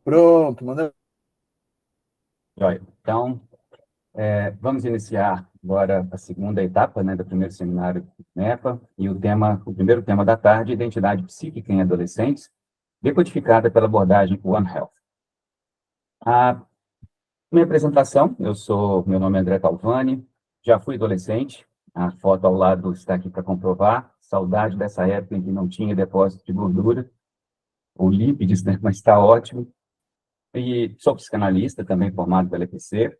Pronto, manda. Joia. Então, vamos iniciar agora a segunda etapa, né, do primeiro seminário do NEPA, e o primeiro tema da tarde, identidade psíquica em adolescentes, decodificada pela abordagem One Health. A minha apresentação, meu nome é André Calvani, já fui adolescente, a foto ao lado está aqui para comprovar, saudade dessa época em que não tinha depósito de gordura, ou lípides, né, mas está ótimo. E sou psicanalista, também formado pela EPC,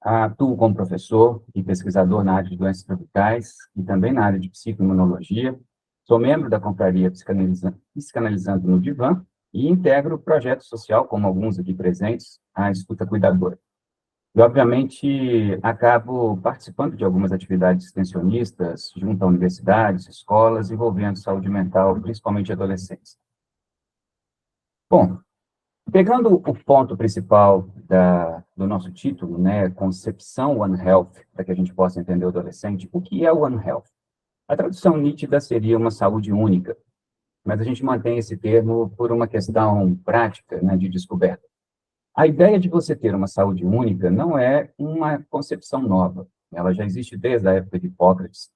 atuo como professor e pesquisador na área de doenças tropicais e também na área de psicoimunologia. Sou membro da confraria Psicanalizando no Divã e integro o projeto social, como alguns aqui presentes, a Escuta Cuidadora. E, obviamente, acabo participando de algumas atividades extensionistas junto a universidades, escolas, envolvendo saúde mental, principalmente adolescentes. Bom, pegando o ponto principal do nosso título, né, concepção One Health, para que a gente possa entender o adolescente, o que é o One Health? A tradução nítida seria uma saúde única, mas a gente mantém esse termo por uma questão prática, né, de descoberta. A ideia de você ter uma saúde única não é uma concepção nova, ela já existe desde a época de Hipócrates,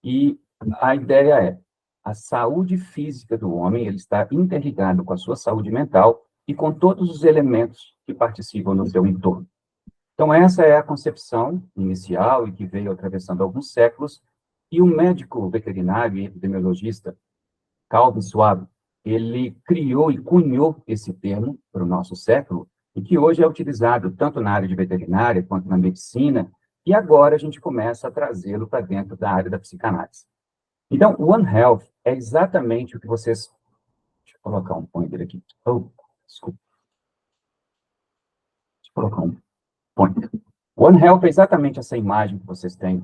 e a ideia é, a saúde física do homem, ele está interligado com a sua saúde mental e com todos os elementos que participam do seu entorno. Então, essa é a concepção inicial e que veio atravessando alguns séculos, e o médico veterinário e epidemiologista Calvin Schwab, ele criou e cunhou esse termo para o nosso século, e que hoje é utilizado tanto na área de veterinária quanto na medicina, e agora a gente começa a trazê-lo para dentro da área da psicanálise. Então, One Health é exatamente o que vocês... Deixa eu colocar um pointer aqui. Oh, desculpa. Deixa eu colocar um pointer. One Health é exatamente essa imagem que vocês têm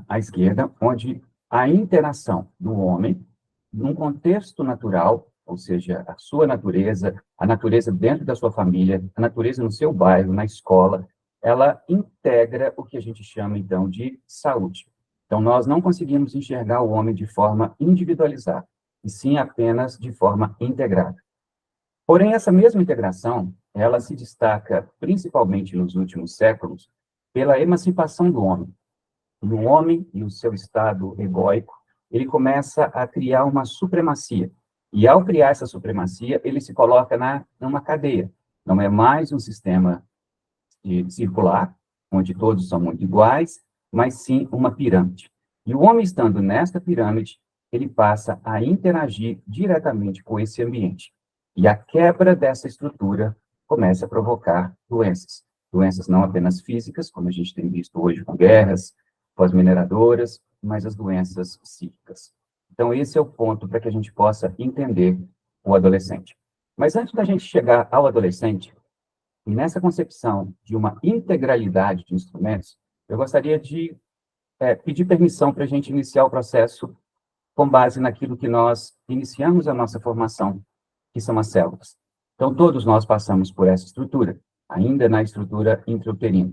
à esquerda, onde a interação do homem, num contexto natural, ou seja, a sua natureza, a natureza dentro da sua família, a natureza no seu bairro, na escola, ela integra o que a gente chama, então, de saúde. Então, nós não conseguimos enxergar o homem de forma individualizada, e sim apenas de forma integrada. Porém, essa mesma integração, ela se destaca, principalmente nos últimos séculos, pela emancipação do homem. No homem e o seu estado egóico, ele começa a criar uma supremacia. E, ao criar essa supremacia, ele se coloca numa cadeia. Não é mais um sistema circular, onde todos são muito iguais, mas sim uma pirâmide. E o homem, estando nesta pirâmide, ele passa a interagir diretamente com esse ambiente. E a quebra dessa estrutura começa a provocar doenças. Doenças não apenas físicas, como a gente tem visto hoje com guerras, com as mineradoras, mas as doenças psíquicas. Então, esse é o ponto para que a gente possa entender o adolescente. Mas antes da gente chegar ao adolescente, e nessa concepção de uma integralidade de instrumentos, eu gostaria de pedir permissão para a gente iniciar o processo com base naquilo que nós iniciamos a nossa formação, que são as células. Então, todos nós passamos por essa estrutura, ainda na estrutura intrauterina.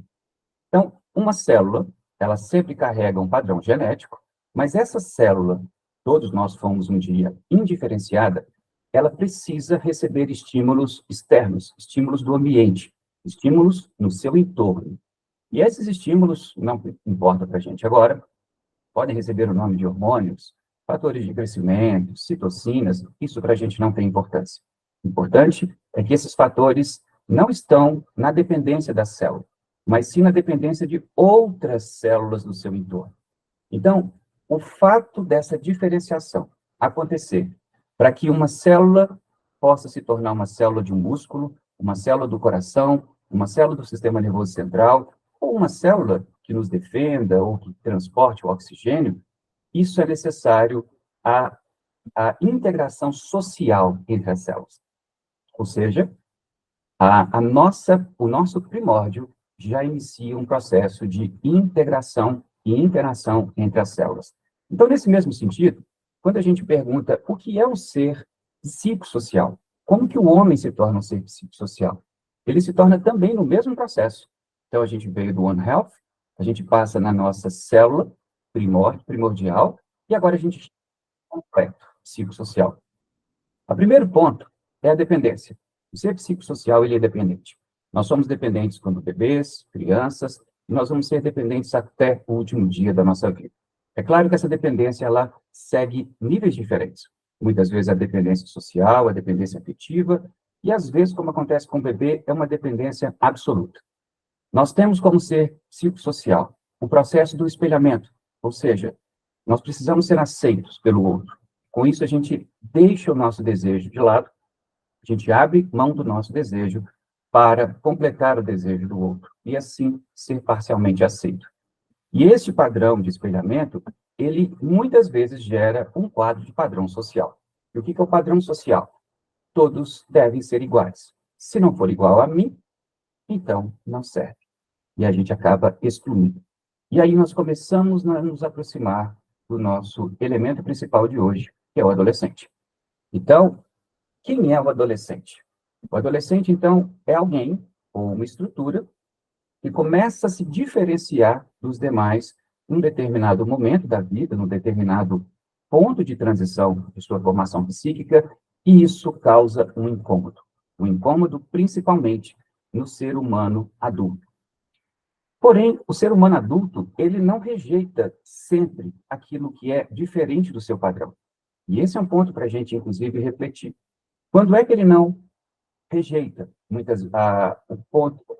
Então, uma célula, ela sempre carrega um padrão genético, mas essa célula, todos nós fomos um dia indiferenciada, ela precisa receber estímulos externos, estímulos do ambiente, estímulos no seu entorno. E esses estímulos, não importa para a gente agora, podem receber o nome de hormônios, fatores de crescimento, citocinas, isso para a gente não tem importância. O importante é que esses fatores não estão na dependência da célula, mas sim na dependência de outras células do seu entorno. Então, o fato dessa diferenciação acontecer para que uma célula possa se tornar uma célula de um músculo, uma célula do coração, uma célula do sistema nervoso central, ou uma célula que nos defenda ou que transporte o oxigênio, isso é necessário a integração social entre as células. Ou seja, o nosso primórdio já inicia um processo de integração e interação entre as células. Então, nesse mesmo sentido, quando a gente pergunta o que é um ser psicossocial, como que o homem se torna um ser psicossocial? Ele se torna também no mesmo processo. Então, a gente veio do One Health, a gente passa na nossa célula primordial, e agora a gente chega ao completo psicossocial. O primeiro ponto é a dependência. O ser psicossocial, ele é dependente. Nós somos dependentes quando bebês, crianças, e nós vamos ser dependentes até o último dia da nossa vida. É claro que essa dependência, ela segue níveis diferentes. Muitas vezes a dependência social, a dependência afetiva, e às vezes, como acontece com o bebê, é uma dependência absoluta. Nós temos como ser psicossocial o processo do espelhamento, ou seja, nós precisamos ser aceitos pelo outro. Com isso, a gente deixa o nosso desejo de lado, a gente abre mão do nosso desejo para completar o desejo do outro, e assim ser parcialmente aceito. E este padrão de espelhamento, ele muitas vezes gera um quadro de padrão social. E o que é o padrão social? Todos devem ser iguais. Se não for igual a mim, então não serve. E a gente acaba excluindo. E aí nós começamos a nos aproximar do nosso elemento principal de hoje, que é o adolescente. Então, quem é o adolescente? O adolescente, então, é alguém, ou uma estrutura, que começa a se diferenciar dos demais num determinado momento da vida, num determinado ponto de transição de sua formação psíquica, e isso causa um incômodo. Um incômodo, principalmente, no ser humano adulto. Porém, o ser humano adulto, ele não rejeita sempre aquilo que é diferente do seu padrão. E esse é um ponto para a gente, inclusive, refletir. Quando é que ele não rejeita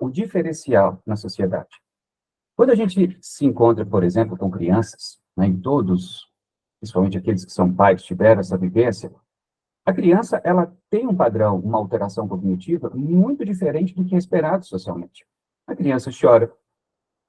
o diferencial na sociedade? Quando a gente se encontra, por exemplo, com crianças, né, e todos, principalmente aqueles que são pais, tiveram essa vivência, a criança, ela tem um padrão, uma alteração cognitiva muito diferente do que é esperado socialmente. A criança chora,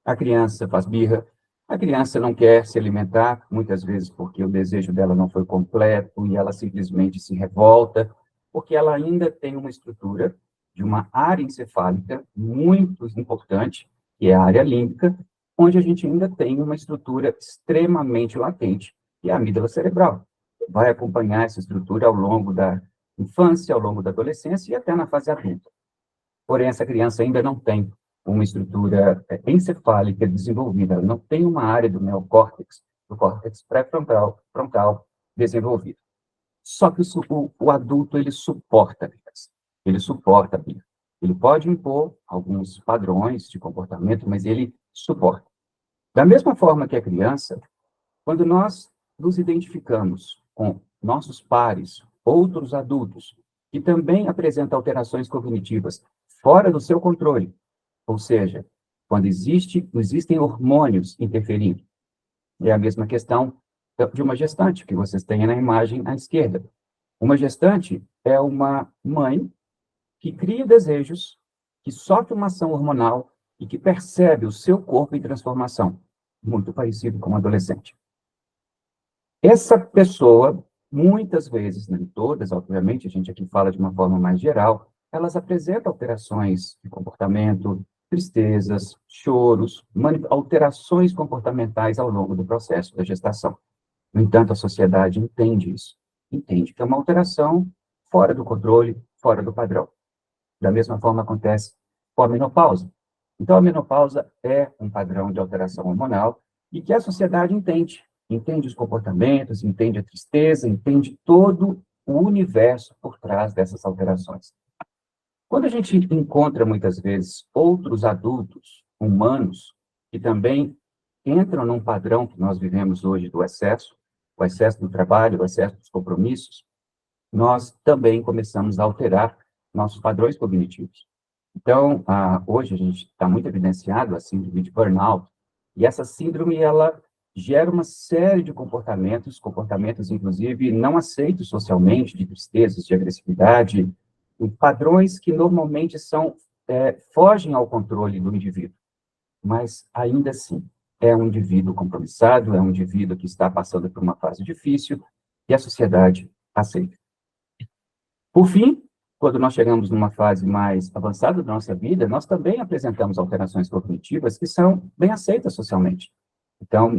a criança faz birra, a criança não quer se alimentar, muitas vezes porque o desejo dela não foi completo e ela simplesmente se revolta, porque ela ainda tem uma estrutura de uma área encefálica muito importante, que é a área límbica, onde a gente ainda tem uma estrutura extremamente latente, que é a amígdala cerebral. Vai acompanhar essa estrutura ao longo da infância, ao longo da adolescência e até na fase adulta. Porém, essa criança ainda não tem uma estrutura encefálica desenvolvida, ela não tem uma área do neocórtex, do córtex pré-frontal frontal desenvolvida. Só que o adulto, ele suporta a criança, ele suporta a birra. Ele pode impor alguns padrões de comportamento, mas ele suporta. Da mesma forma que a criança, quando nós nos identificamos com nossos pares, outros adultos, que também apresentam alterações cognitivas fora do seu controle, ou seja, quando existem hormônios interferindo. É a mesma questão de uma gestante, que vocês têm na imagem à esquerda. Uma gestante é uma mãe que cria desejos, que sofre uma ação hormonal e que percebe o seu corpo em transformação, muito parecido com um adolescente. Essa pessoa, muitas vezes, nem todas, obviamente, a gente aqui fala de uma forma mais geral, elas apresentam alterações de comportamento, tristezas, choros, alterações comportamentais ao longo do processo da gestação. No entanto, a sociedade entende isso. Entende que é uma alteração fora do controle, fora do padrão. Da mesma forma acontece com a menopausa. Então, a menopausa é um padrão de alteração hormonal e que a sociedade entende. Entende os comportamentos, entende a tristeza, entende todo o universo por trás dessas alterações. Quando a gente encontra, muitas vezes, outros adultos humanos que também entram num padrão que nós vivemos hoje do excesso, o excesso do trabalho, o excesso dos compromissos, nós também começamos a alterar nossos padrões cognitivos. Então, hoje a gente está muito evidenciado a síndrome de burnout, e essa síndrome, ela gera uma série de comportamentos, inclusive, não aceitos socialmente, de tristezas, de agressividade, padrões que normalmente fogem ao controle do indivíduo, mas ainda assim é um indivíduo compromissado, é um indivíduo que está passando por uma fase difícil e a sociedade aceita. Por fim, quando nós chegamos numa fase mais avançada da nossa vida, nós também apresentamos alterações cognitivas que são bem aceitas socialmente. Então,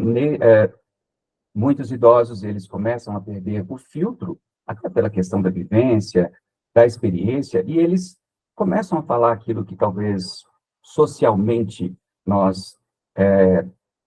muitos idosos, eles começam a perder o filtro, até pela questão da vivência, da experiência, e eles começam a falar aquilo que talvez socialmente nós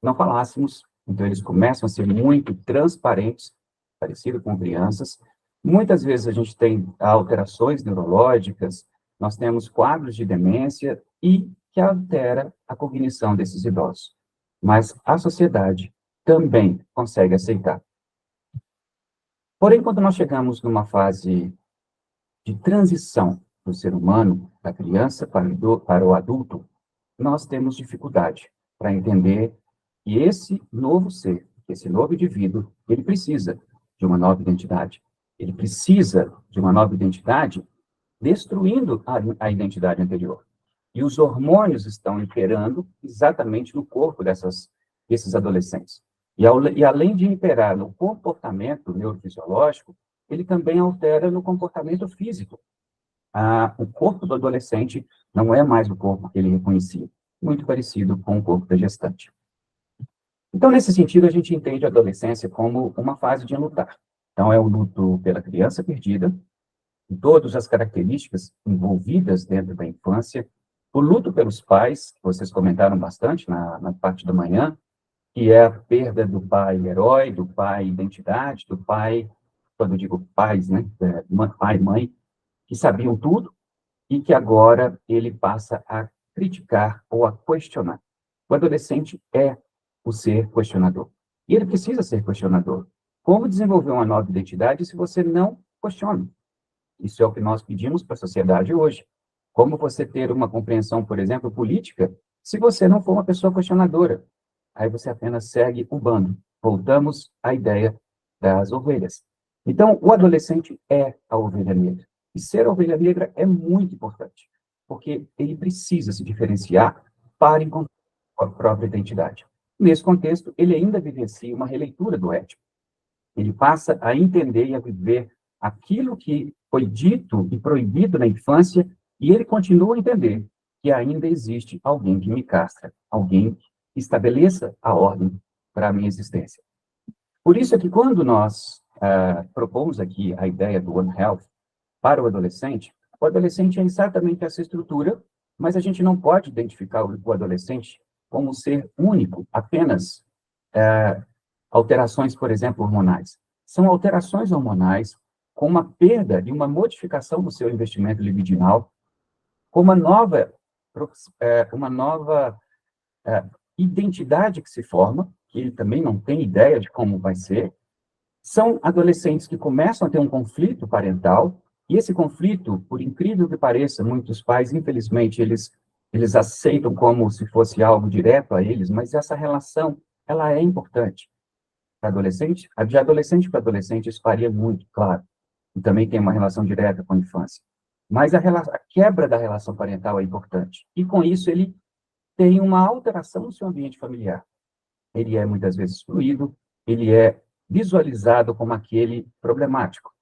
não falássemos. Então, eles começam a ser muito transparentes, parecido com crianças. Muitas vezes a gente tem alterações neurológicas, nós temos quadros de demência e que altera a cognição desses idosos. Mas a sociedade também consegue aceitar. Porém, quando nós chegamos numa fase de transição do ser humano, da criança para o adulto, nós temos dificuldade para entender que esse novo ser, esse novo indivíduo, ele precisa de uma nova identidade. Ele precisa de uma nova identidade destruindo a identidade anterior. E os hormônios estão imperando exatamente no corpo desses adolescentes. E além de imperar no comportamento neurofisiológico, ele também altera no comportamento físico. O corpo do adolescente não é mais o corpo que ele reconhecia, muito parecido com o corpo da gestante. Então, nesse sentido, a gente entende a adolescência como uma fase de lutar. Então, é o luto pela criança perdida, todas as características envolvidas dentro da infância, o luto pelos pais, que vocês comentaram bastante na parte da manhã, que é a perda do pai herói, do pai identidade, do pai, quando eu digo pais, né, pai e mãe, que sabiam tudo e que agora ele passa a criticar ou a questionar. O adolescente é o ser questionador. E ele precisa ser questionador. Como desenvolver uma nova identidade se você não questiona? Isso é o que nós pedimos para a sociedade hoje. Como você ter uma compreensão, por exemplo, política, se você não for uma pessoa questionadora? Aí você apenas segue o bando. Voltamos à ideia das ovelhas. Então, o adolescente é a ovelha negra. E ser a ovelha negra é muito importante, porque ele precisa se diferenciar para encontrar a própria identidade. Nesse contexto, ele ainda vivencia uma releitura do ético. Ele passa a entender e a viver aquilo que foi dito e proibido na infância, e ele continua a entender que ainda existe alguém que me castra, alguém que estabeleça a ordem para a minha existência. Por isso é que quando nós propomos aqui a ideia do One Health para o adolescente é exatamente essa estrutura, mas a gente não pode identificar o adolescente como um ser único, apenas alterações, por exemplo, hormonais. São alterações hormonais com uma perda e uma modificação do seu investimento libidinal, com uma nova identidade que se forma, que ele também não tem ideia de como vai ser. São adolescentes que começam a ter um conflito parental, e esse conflito, por incrível que pareça, muitos pais, infelizmente, eles aceitam como se fosse algo direto a eles, mas essa relação, ela é importante. Adolescente, de adolescente para adolescente, isso varia muito, claro. E também tem uma relação direta com a infância. Mas a quebra da relação parental é importante. E, com isso, ele tem uma alteração no seu ambiente familiar. Ele é, muitas vezes, excluído, ele é visualizado como aquele problemático.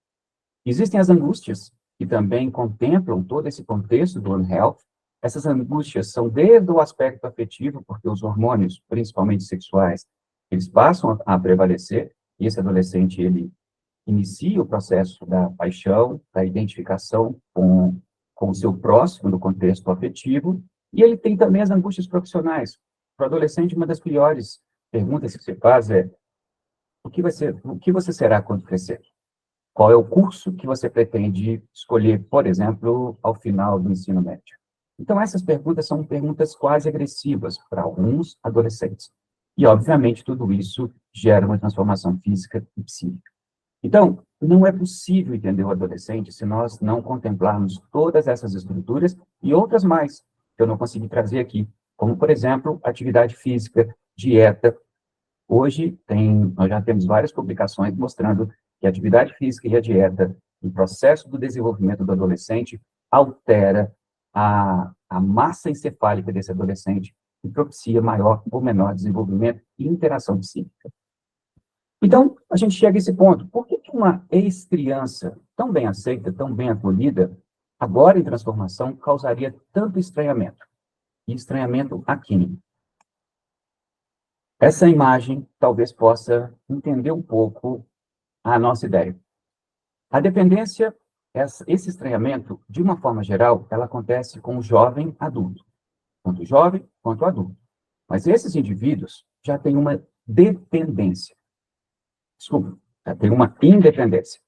Existem as angústias, que também contemplam todo esse contexto do One Health. Essas angústias são desde o aspecto afetivo, porque os hormônios, principalmente sexuais, eles passam a prevalecer, e esse adolescente, ele inicia o processo da paixão, da identificação com o seu próximo no contexto afetivo, e ele tem também as angústias profissionais. Para o adolescente, uma das piores perguntas que se faz é: o que você será quando crescer? Qual é o curso que você pretende escolher, por exemplo, ao final do ensino médio? Então, essas perguntas são perguntas quase agressivas para alguns adolescentes. E, obviamente, tudo isso gera uma transformação física e psíquica. Então, não é possível entender o adolescente se nós não contemplarmos todas essas estruturas e outras mais, que eu não consegui trazer aqui, como, por exemplo, atividade física, dieta. Hoje, nós já temos várias publicações mostrando que a atividade física e a dieta, no processo do desenvolvimento do adolescente, altera a massa encefálica desse adolescente e propicia maior ou menor desenvolvimento e interação psíquica. Então, a gente chega a esse ponto. Por que uma ex-criança tão bem aceita, tão bem acolhida, agora em transformação, causaria tanto estranhamento? E estranhamento a quem? Essa imagem talvez possa entender um pouco a nossa ideia. A dependência, esse estranhamento, de uma forma geral, ela acontece com o jovem adulto. Tanto jovem quanto adulto. Mas esses indivíduos já têm uma dependência. Desculpa, já têm uma independência.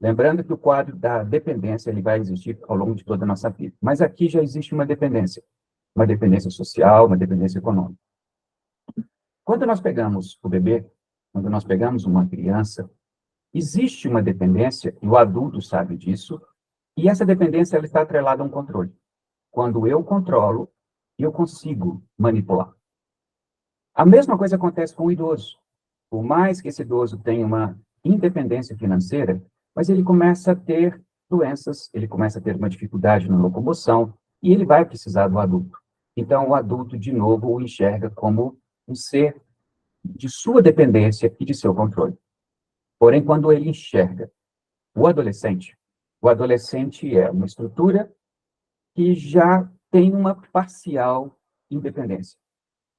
Lembrando que o quadro da dependência ele vai existir ao longo de toda a nossa vida. Mas aqui já existe uma dependência social, uma dependência econômica. Quando nós pegamos o bebê, quando nós pegamos uma criança, existe uma dependência, e o adulto sabe disso, e essa dependência ela está atrelada a um controle. Quando eu controlo, eu consigo manipular. A mesma coisa acontece com o idoso. Por mais que esse idoso tenha uma independência financeira, mas ele começa a ter doenças, ele começa a ter uma dificuldade na locomoção, e ele vai precisar do adulto. Então, o adulto, de novo, o enxerga como um ser de sua dependência e de seu controle. Porém, quando ele enxerga o adolescente é uma estrutura que já tem uma parcial independência.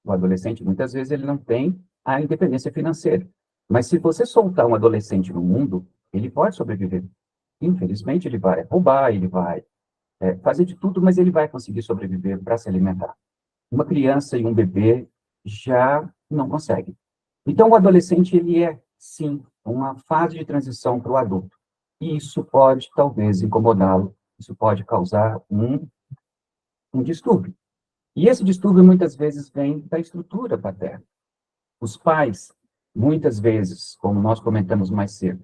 O adolescente, muitas vezes, ele não tem a independência financeira. Mas se você soltar um adolescente no mundo, ele pode sobreviver. Infelizmente, ele vai roubar, ele vai fazer de tudo, mas ele vai conseguir sobreviver para se alimentar. Uma criança e um bebê já não conseguem. Então, o adolescente, ele é, sim, uma fase de transição para o adulto. E isso pode, talvez, incomodá-lo, isso pode causar um distúrbio. E esse distúrbio, muitas vezes, vem da estrutura paterna. Os pais, muitas vezes, como nós comentamos mais cedo,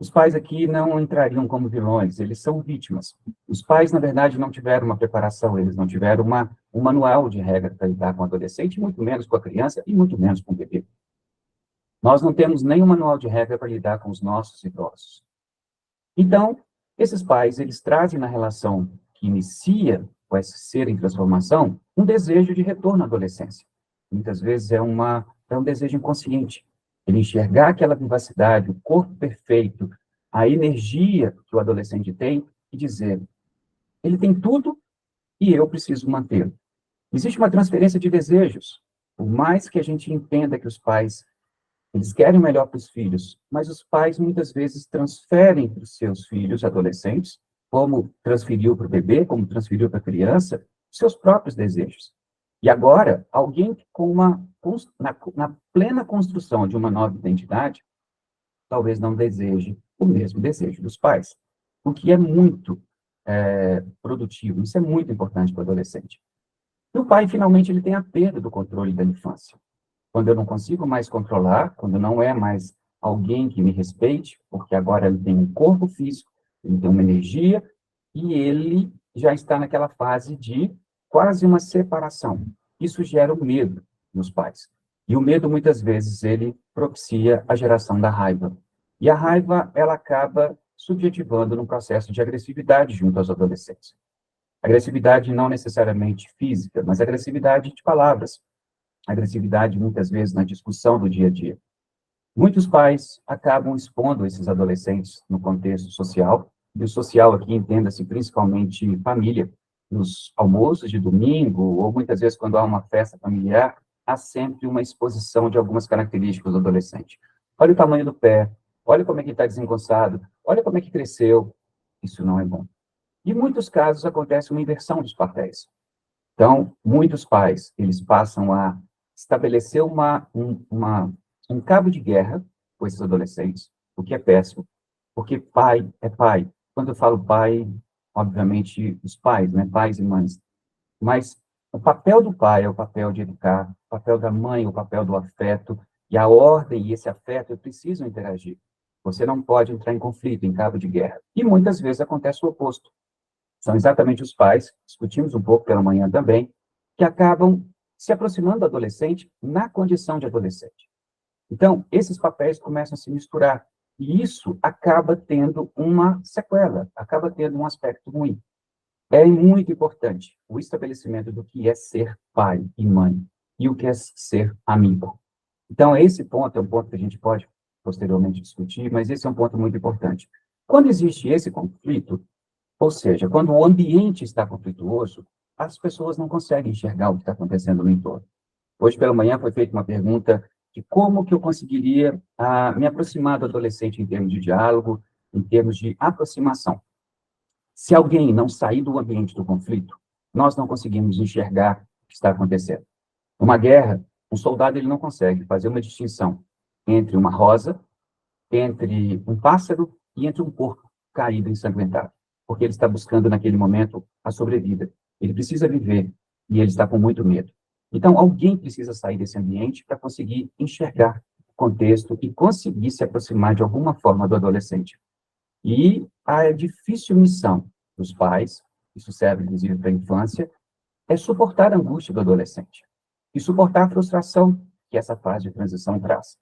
os pais aqui não entrariam como vilões, eles são vítimas. Os pais, na verdade, não tiveram uma preparação, eles não tiveram um manual de regra para lidar com o adolescente, muito menos com a criança e muito menos com o bebê. Nós não temos nenhum manual de regra para lidar com os nossos idosos. Então, esses pais, eles trazem na relação que inicia com esse ser em transformação, um desejo de retorno à adolescência. Muitas vezes é um desejo inconsciente. Ele enxergar aquela vivacidade, o corpo perfeito, a energia que o adolescente tem e dizer, ele tem tudo e eu preciso mantê-lo. Existe uma transferência de desejos. Por mais que a gente entenda que os pais eles querem o melhor para os filhos, mas os pais muitas vezes transferem para os seus filhos adolescentes, como transferiu para o bebê, como transferiu para a criança, seus próprios desejos. E agora, alguém na plena construção de uma nova identidade, talvez não deseje o mesmo desejo dos pais, o que é muito produtivo, isso é muito importante para o adolescente. E o pai, finalmente, ele tem a perda do controle da infância. Quando eu não consigo mais controlar, quando não é mais alguém que me respeite, porque agora ele tem um corpo físico, ele tem uma energia, e ele já está naquela fase de quase uma separação. Isso gera o medo nos pais. E o medo, muitas vezes, ele propicia a geração da raiva. E a raiva, ela acaba subjetivando num processo de agressividade junto aos adolescentes. Agressividade não necessariamente física, mas agressividade de palavras, agressividade, muitas vezes, na discussão do dia a dia. Muitos pais acabam expondo esses adolescentes no contexto social, e o social aqui entenda-se principalmente família, nos almoços de domingo, ou muitas vezes quando há uma festa familiar, há sempre uma exposição de algumas características do adolescente. Olha o tamanho do pé, olha como é que está desengonçado, olha como é que cresceu. Isso não é bom. E em muitos casos acontece uma inversão dos papéis. Então, muitos pais, eles passam a estabelecer um cabo de guerra com esses adolescentes, o que é péssimo, porque pai é pai. Quando eu falo pai, obviamente, os pais, né, pais e mães. Mas o papel do pai é o papel de educar, o papel da mãe é o papel do afeto, e a ordem e esse afeto precisam interagir. Você não pode entrar em conflito, em cabo de guerra. E muitas vezes acontece o oposto. São exatamente os pais, discutimos um pouco pela manhã também, que acabam se aproximando do adolescente na condição de adolescente. Então, esses papéis começam a se misturar, e isso acaba tendo uma sequela, acaba tendo um aspecto ruim. É muito importante o estabelecimento do que é ser pai e mãe, e o que é ser amigo. Então, esse ponto é um ponto que a gente pode posteriormente discutir, mas esse é um ponto muito importante. Quando existe esse conflito, ou seja, quando o ambiente está conflituoso, as pessoas não conseguem enxergar o que está acontecendo no entorno. Hoje pela manhã foi feita uma pergunta de como que eu conseguiria me aproximar do adolescente em termos de diálogo, em termos de aproximação. Se alguém não sair do ambiente do conflito, nós não conseguimos enxergar o que está acontecendo. Numa guerra, um soldado ele não consegue fazer uma distinção entre uma rosa, entre um pássaro e entre um corpo caído, ensanguentado, porque ele está buscando, naquele momento, a sobrevida. Ele precisa viver, e ele está com muito medo. Então, alguém precisa sair desse ambiente para conseguir enxergar o contexto e conseguir se aproximar de alguma forma do adolescente. E a difícil missão dos pais, isso serve inclusive para a infância, é suportar a angústia do adolescente e suportar a frustração que essa fase de transição traz.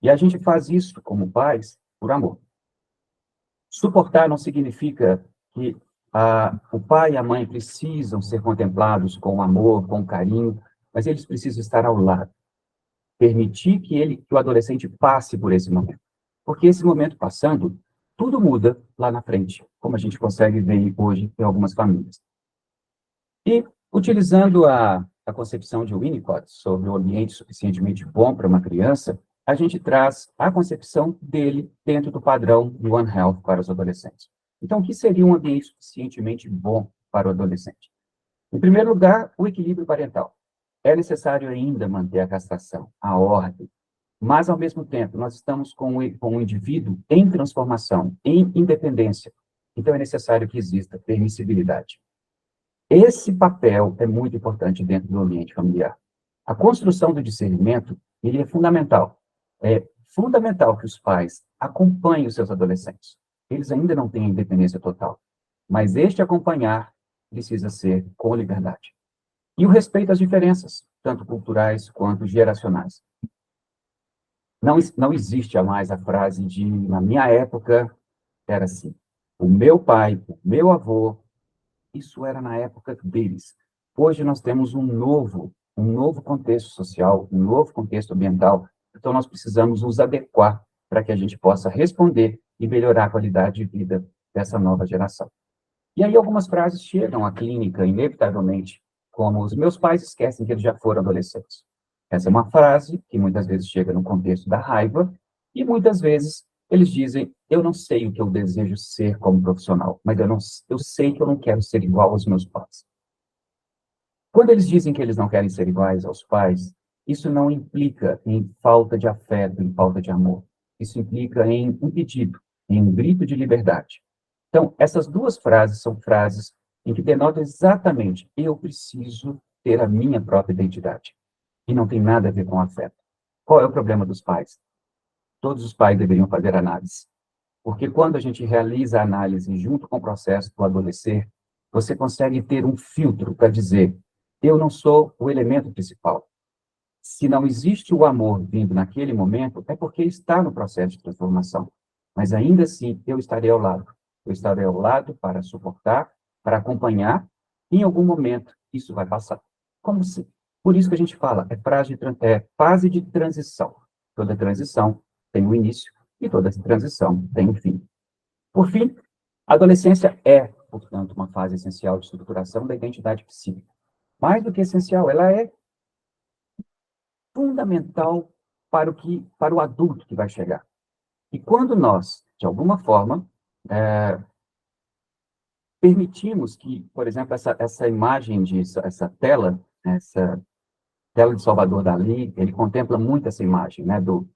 E a gente faz isso, como pais, por amor. Suportar não significa que o pai e a mãe precisam ser contemplados com amor, com carinho, mas eles precisam estar ao lado. Permitir que o adolescente passe por esse momento. Porque esse momento passando, tudo muda lá na frente, como a gente consegue ver hoje em algumas famílias. E, utilizando a concepção de Winnicott sobre o ambiente suficientemente bom para uma criança, a gente traz a concepção dele dentro do padrão do One Health para os adolescentes. Então, o que seria um ambiente suficientemente bom para o adolescente? Em primeiro lugar, o equilíbrio parental. É necessário ainda manter a castração, a ordem, mas, ao mesmo tempo, nós estamos com um indivíduo em transformação, em independência. Então, é necessário que exista permissibilidade. Esse papel é muito importante dentro do ambiente familiar. A construção do discernimento, ele é fundamental. É fundamental que os pais acompanhem os seus adolescentes. Eles ainda não têm independência total, mas este acompanhar precisa ser com liberdade. E o respeito às diferenças, tanto culturais quanto geracionais. Não existe mais a frase de, na minha época, era assim. O meu pai, o meu avô, isso era na época deles. Hoje nós temos um novo contexto social, um novo contexto ambiental, então nós precisamos nos adequar para que a gente possa responder e melhorar a qualidade de vida dessa nova geração. E aí algumas frases chegam à clínica, inevitavelmente, como os meus pais esquecem que eles já foram adolescentes. Essa é uma frase que muitas vezes chega no contexto da raiva, e muitas vezes eles dizem, eu não sei o que eu desejo ser como profissional, mas eu sei que eu não quero ser igual aos meus pais. Quando eles dizem que eles não querem ser iguais aos pais, isso não implica em falta de afeto, em falta de amor. Isso implica em um pedido, em um grito de liberdade. Então, essas duas frases são frases em que denotam exatamente, eu preciso ter a minha própria identidade. E não tem nada a ver com afeto. Qual é o problema dos pais? Todos os pais deveriam fazer análise. Porque quando a gente realiza a análise junto com o processo do adolescer, você consegue ter um filtro para dizer, eu não sou o elemento principal. Se não existe o amor vindo naquele momento, é porque está no processo de transformação. Mas ainda assim, eu estarei ao lado. Eu estarei ao lado para suportar, para acompanhar, e em algum momento isso vai passar. Como se, por isso que a gente fala, é fase de transição. Toda transição tem um início e toda transição tem um fim. Por fim, a adolescência é, portanto, uma fase essencial de estruturação da identidade psíquica. Mais do que essencial, ela é fundamental para o adulto que vai chegar. E quando nós, de alguma forma, permitimos que, por exemplo, essa imagem, essa tela de Salvador Dalí, ele contempla muito essa imagem, né, do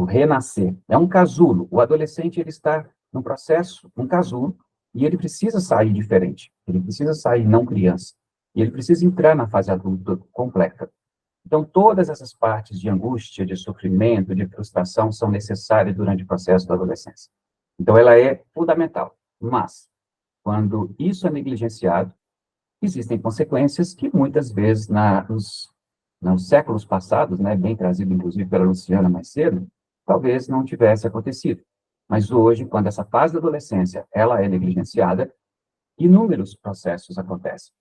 renascer. É um casulo. O adolescente ele está num processo, um casulo, e ele precisa sair diferente. Ele precisa sair não criança. E ele precisa entrar na fase adulta completa. Então, todas essas partes de angústia, de sofrimento, de frustração são necessárias durante o processo da adolescência. Então, ela é fundamental. Mas, quando isso é negligenciado, existem consequências que muitas vezes nos séculos passados, né, bem trazido inclusive pela Luciana mais cedo, talvez não tivesse acontecido. Mas hoje, quando essa fase da adolescência ela é negligenciada, inúmeros processos acontecem.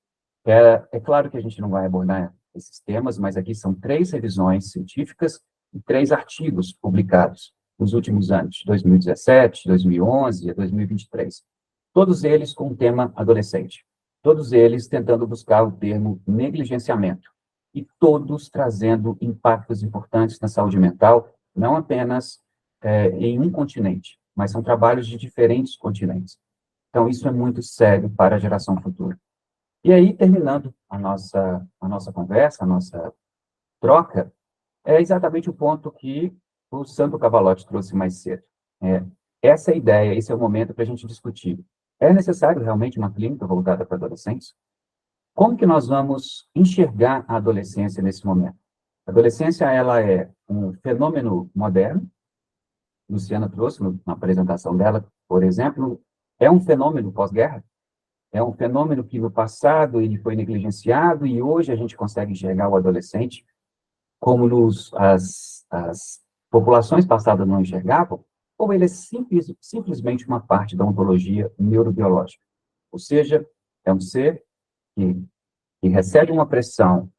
É claro que a gente não vai abordar esses temas, mas aqui são 3 revisões científicas e 3 artigos publicados nos últimos anos, 2017, 2011 e 2023. Todos eles com o tema adolescente. Todos eles tentando buscar o termo negligenciamento. E todos trazendo impactos importantes na saúde mental, não apenas em um continente, mas são trabalhos de diferentes continentes. Então, isso é muito sério para a geração futura. E aí, terminando a nossa conversa, a nossa troca, é exatamente o ponto que o Sandro Cavalotti trouxe mais cedo. essa é a ideia, esse é o momento para a gente discutir. É necessário realmente uma clínica voltada para adolescentes? Como que nós vamos enxergar a adolescência nesse momento? A adolescência, ela é um fenômeno moderno. Luciana trouxe na apresentação dela, por exemplo, é um fenômeno pós-guerra. É um fenômeno que no passado ele foi negligenciado e hoje a gente consegue enxergar o adolescente como as populações passadas não enxergavam, ou ele é simplesmente uma parte da ontologia neurobiológica. Ou seja, é um ser que, que recebe uma pressão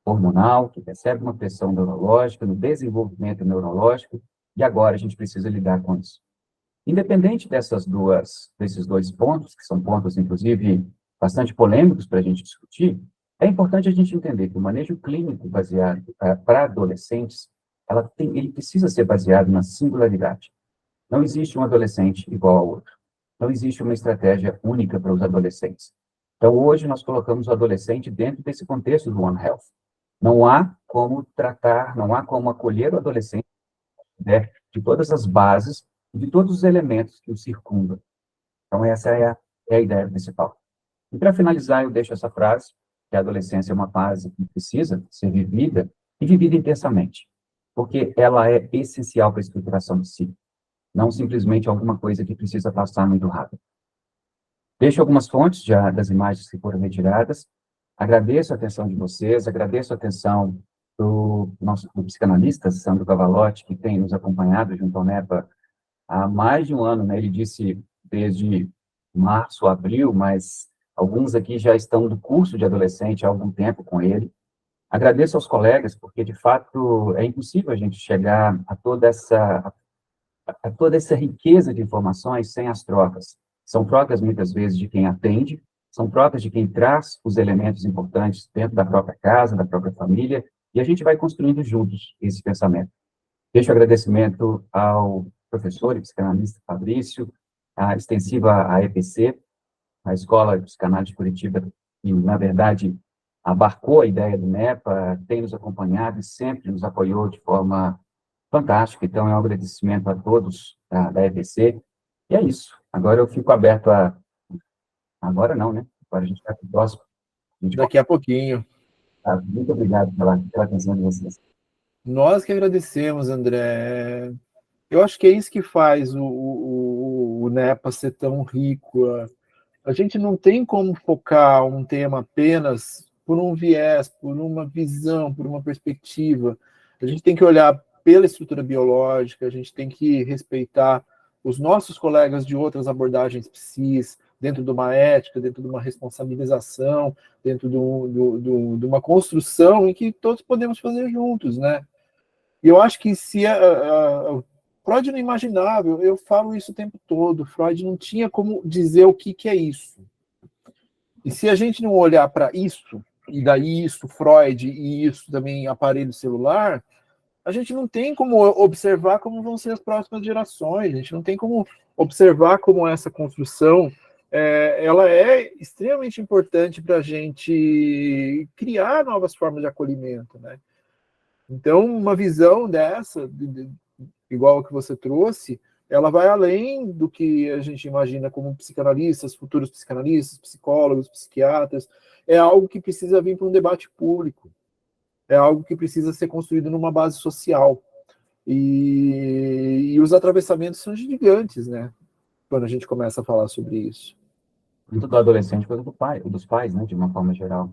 hormonal, que recebe uma pressão neurológica, no desenvolvimento neurológico, e agora a gente precisa lidar com isso. Independente desses dois pontos, que são pontos, inclusive, bastante polêmicos para a gente discutir, é importante a gente entender que o manejo clínico baseado para adolescentes, ele precisa ser baseado na singularidade. Não existe um adolescente igual ao outro. Não existe uma estratégia única para os adolescentes. Então, hoje, nós colocamos o adolescente dentro desse contexto do One Health. Não há como tratar, não há como acolher o adolescente, né, de todas as bases, de todos os elementos que o circundam. Então, essa é a ideia principal. E, para finalizar, eu deixo essa frase, que a adolescência é uma fase que precisa ser vivida, e vivida intensamente, porque ela é essencial para a estruturação de si, não simplesmente alguma coisa que precisa passar muito rápido. Deixo algumas fontes já das imagens que foram retiradas. Agradeço a atenção de vocês, agradeço a atenção do psicanalista Sandro Cavalotti, que tem nos acompanhado junto ao NEPA há mais de um ano, né? Ele disse desde março, abril, mas alguns aqui já estão do curso de adolescente há algum tempo com ele. Agradeço aos colegas, porque, de fato, é impossível a gente chegar a toda essa riqueza de informações sem as trocas. São trocas, muitas vezes, de quem atende, são trocas de quem traz os elementos importantes dentro da própria casa, da própria família, e a gente vai construindo juntos esse pensamento. Deixo agradecimento ao professor e psicanalista Fabrício, a extensiva à EPC, a Escola de Psicanálise de Curitiba, que, na verdade, abarcou a ideia do NEPA, tem nos acompanhado e sempre nos apoiou de forma fantástica. Então, é um agradecimento a todos da EPC. E é isso. Agora eu fico aberto a... Agora não, né? Agora a gente vai para o próximo. Daqui a pouquinho. Muito obrigado pela atenção de vocês. Nós que agradecemos, André. Eu acho que é isso que faz o NEPA ser tão rico. A gente não tem como focar um tema apenas por um viés, por uma visão, por uma perspectiva. A gente tem que olhar pela estrutura biológica, a gente tem que respeitar os nossos colegas de outras abordagens psis, dentro de uma ética, dentro de uma responsabilização, dentro de uma construção em que todos podemos fazer juntos, né? E eu acho que se Freud não é imaginável, eu falo isso o tempo todo, Freud não tinha como dizer o que é isso. E se a gente não olhar para isso, e daí isso, Freud, e isso também aparelho celular, a gente não tem como observar como vão ser as próximas gerações, a gente não tem como observar como essa construção ela é extremamente importante para a gente criar novas formas de acolhimento, né? Então, uma visão dessa, igual a que você trouxe, ela vai além do que a gente imagina como psicanalistas, futuros psicanalistas, psicólogos, psiquiatras. É algo que precisa vir para um debate público. É algo que precisa ser construído numa base social. E os atravessamentos são gigantes, né? Quando a gente começa a falar sobre isso. Tanto do adolescente quanto dos pais, né, de uma forma geral.